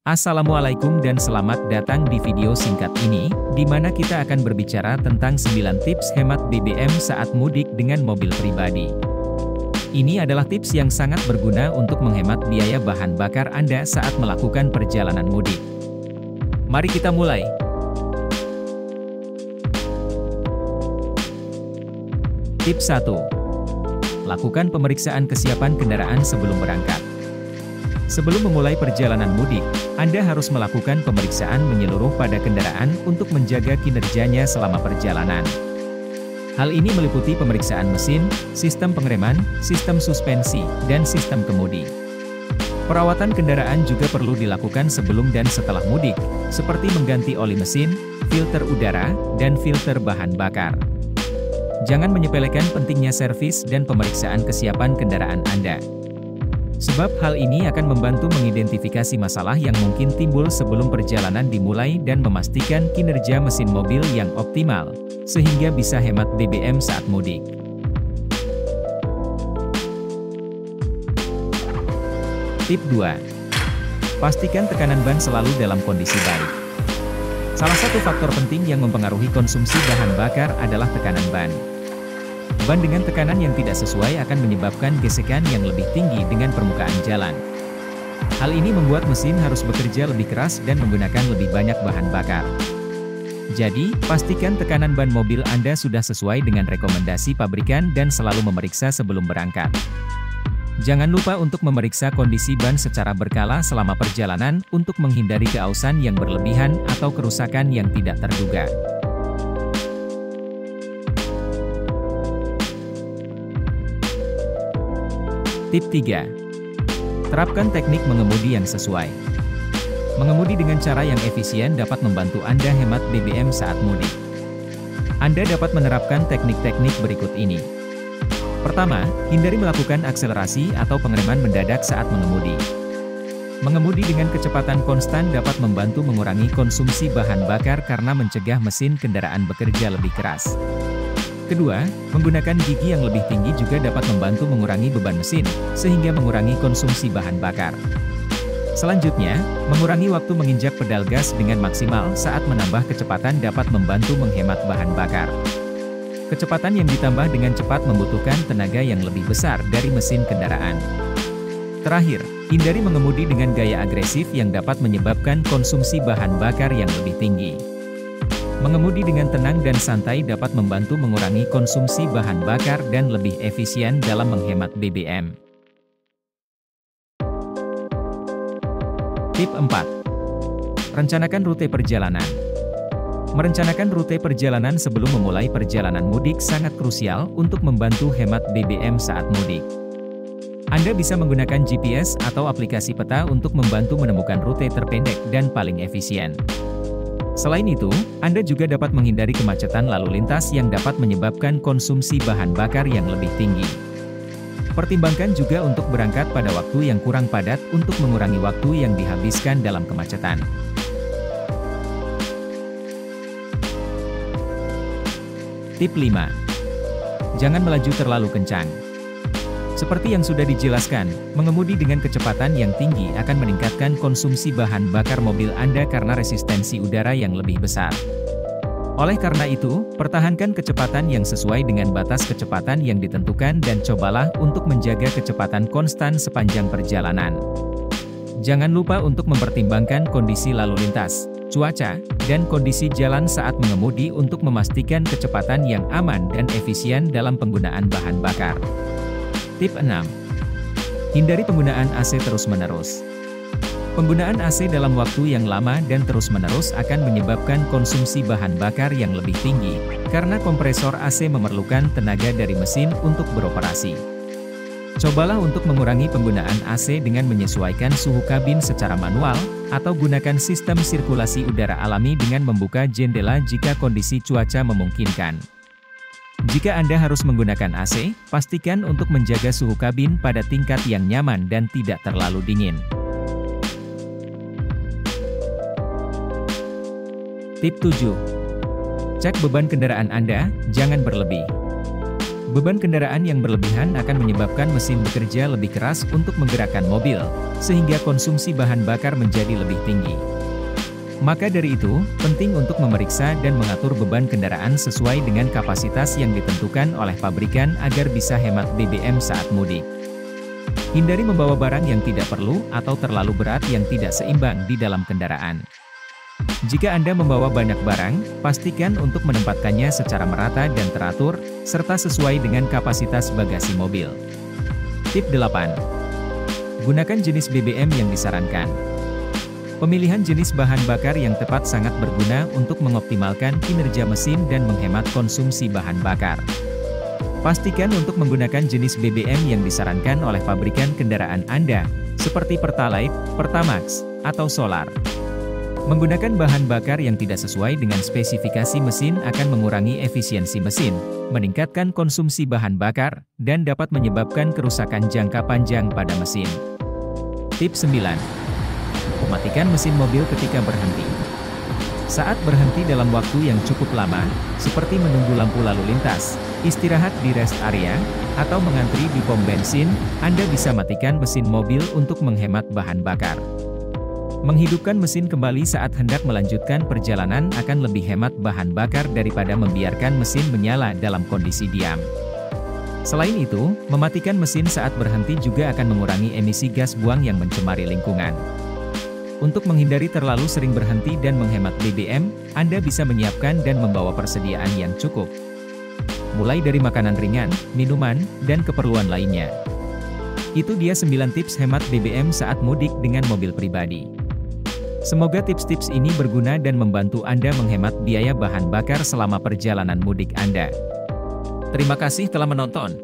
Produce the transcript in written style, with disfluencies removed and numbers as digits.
Assalamualaikum dan selamat datang di video singkat ini, di mana kita akan berbicara tentang 9 tips hemat BBM saat mudik dengan mobil pribadi. Ini adalah tips yang sangat berguna untuk menghemat biaya bahan bakar Anda saat melakukan perjalanan mudik. Mari kita mulai. Tips 1. Lakukan pemeriksaan kesiapan kendaraan sebelum berangkat. Sebelum memulai perjalanan mudik, Anda harus melakukan pemeriksaan menyeluruh pada kendaraan untuk menjaga kinerjanya selama perjalanan. Hal ini meliputi pemeriksaan mesin, sistem pengereman, sistem suspensi, dan sistem kemudi. Perawatan kendaraan juga perlu dilakukan sebelum dan setelah mudik, seperti mengganti oli mesin, filter udara, dan filter bahan bakar. Jangan menyepelekan pentingnya servis dan pemeriksaan kesiapan kendaraan Anda. Sebab hal ini akan membantu mengidentifikasi masalah yang mungkin timbul sebelum perjalanan dimulai dan memastikan kinerja mesin mobil yang optimal, sehingga bisa hemat BBM saat mudik. Tip 2. Pastikan tekanan ban selalu dalam kondisi baik. Salah satu faktor penting yang mempengaruhi konsumsi bahan bakar adalah tekanan ban. Ban dengan tekanan yang tidak sesuai akan menyebabkan gesekan yang lebih tinggi dengan permukaan jalan. Hal ini membuat mesin harus bekerja lebih keras dan menggunakan lebih banyak bahan bakar. Jadi, pastikan tekanan ban mobil Anda sudah sesuai dengan rekomendasi pabrikan dan selalu memeriksa sebelum berangkat. Jangan lupa untuk memeriksa kondisi ban secara berkala selama perjalanan untuk menghindari keausan yang berlebihan atau kerusakan yang tidak terduga. Tip 3. Terapkan teknik mengemudi yang sesuai. Mengemudi dengan cara yang efisien dapat membantu Anda hemat BBM saat mudik. Anda dapat menerapkan teknik-teknik berikut ini. Pertama, hindari melakukan akselerasi atau pengereman mendadak saat mengemudi. Mengemudi dengan kecepatan konstan dapat membantu mengurangi konsumsi bahan bakar karena mencegah mesin kendaraan bekerja lebih keras. Kedua, menggunakan gigi yang lebih tinggi juga dapat membantu mengurangi beban mesin, sehingga mengurangi konsumsi bahan bakar. Selanjutnya, mengurangi waktu menginjak pedal gas dengan maksimal saat menambah kecepatan dapat membantu menghemat bahan bakar. Kecepatan yang ditambah dengan cepat membutuhkan tenaga yang lebih besar dari mesin kendaraan. Terakhir, hindari mengemudi dengan gaya agresif yang dapat menyebabkan konsumsi bahan bakar yang lebih tinggi. Mengemudi dengan tenang dan santai dapat membantu mengurangi konsumsi bahan bakar dan lebih efisien dalam menghemat BBM. Tip 4. Rencanakan rute perjalanan. Merencanakan rute perjalanan sebelum memulai perjalanan mudik sangat krusial untuk membantu hemat BBM saat mudik. Anda bisa menggunakan GPS atau aplikasi peta untuk membantu menemukan rute terpendek dan paling efisien. Selain itu, Anda juga dapat menghindari kemacetan lalu lintas yang dapat menyebabkan konsumsi bahan bakar yang lebih tinggi. Pertimbangkan juga untuk berangkat pada waktu yang kurang padat untuk mengurangi waktu yang dihabiskan dalam kemacetan. Tip 5. Jangan melaju terlalu kencang. Seperti yang sudah dijelaskan, mengemudi dengan kecepatan yang tinggi akan meningkatkan konsumsi bahan bakar mobil Anda karena resistensi udara yang lebih besar. Oleh karena itu, pertahankan kecepatan yang sesuai dengan batas kecepatan yang ditentukan dan cobalah untuk menjaga kecepatan konstan sepanjang perjalanan. Jangan lupa untuk mempertimbangkan kondisi lalu lintas, cuaca, dan kondisi jalan saat mengemudi untuk memastikan kecepatan yang aman dan efisien dalam penggunaan bahan bakar. Tip 6. Hindari penggunaan AC terus-menerus. Penggunaan AC dalam waktu yang lama dan terus-menerus akan menyebabkan konsumsi bahan bakar yang lebih tinggi, karena kompresor AC memerlukan tenaga dari mesin untuk beroperasi. Cobalah untuk mengurangi penggunaan AC dengan menyesuaikan suhu kabin secara manual, atau gunakan sistem sirkulasi udara alami dengan membuka jendela jika kondisi cuaca memungkinkan. Jika Anda harus menggunakan AC, pastikan untuk menjaga suhu kabin pada tingkat yang nyaman dan tidak terlalu dingin. Tip 7. Cek beban kendaraan Anda, jangan berlebih. Beban kendaraan yang berlebihan akan menyebabkan mesin bekerja lebih keras untuk menggerakkan mobil, sehingga konsumsi bahan bakar menjadi lebih tinggi. Maka dari itu, penting untuk memeriksa dan mengatur beban kendaraan sesuai dengan kapasitas yang ditentukan oleh pabrikan agar bisa hemat BBM saat mudik. Hindari membawa barang yang tidak perlu atau terlalu berat yang tidak seimbang di dalam kendaraan. Jika Anda membawa banyak barang, pastikan untuk menempatkannya secara merata dan teratur, serta sesuai dengan kapasitas bagasi mobil. Tip 8. Gunakan jenis BBM yang disarankan. Pemilihan jenis bahan bakar yang tepat sangat berguna untuk mengoptimalkan kinerja mesin dan menghemat konsumsi bahan bakar. Pastikan untuk menggunakan jenis BBM yang disarankan oleh pabrikan kendaraan Anda, seperti Pertalite, Pertamax, atau Solar. Menggunakan bahan bakar yang tidak sesuai dengan spesifikasi mesin akan mengurangi efisiensi mesin, meningkatkan konsumsi bahan bakar, dan dapat menyebabkan kerusakan jangka panjang pada mesin. Tip 9. Matikan mesin mobil ketika berhenti. Saat berhenti dalam waktu yang cukup lama, seperti menunggu lampu lalu lintas, istirahat di rest area, atau mengantri di pom bensin, Anda bisa matikan mesin mobil untuk menghemat bahan bakar. Menghidupkan mesin kembali saat hendak melanjutkan perjalanan akan lebih hemat bahan bakar daripada membiarkan mesin menyala dalam kondisi diam. Selain itu, mematikan mesin saat berhenti juga akan mengurangi emisi gas buang yang mencemari lingkungan. Untuk menghindari terlalu sering berhenti dan menghemat BBM, Anda bisa menyiapkan dan membawa persediaan yang cukup. Mulai dari makanan ringan, minuman, dan keperluan lainnya. Itu dia 9 tips hemat BBM saat mudik dengan mobil pribadi. Semoga tips-tips ini berguna dan membantu Anda menghemat biaya bahan bakar selama perjalanan mudik Anda. Terima kasih telah menonton.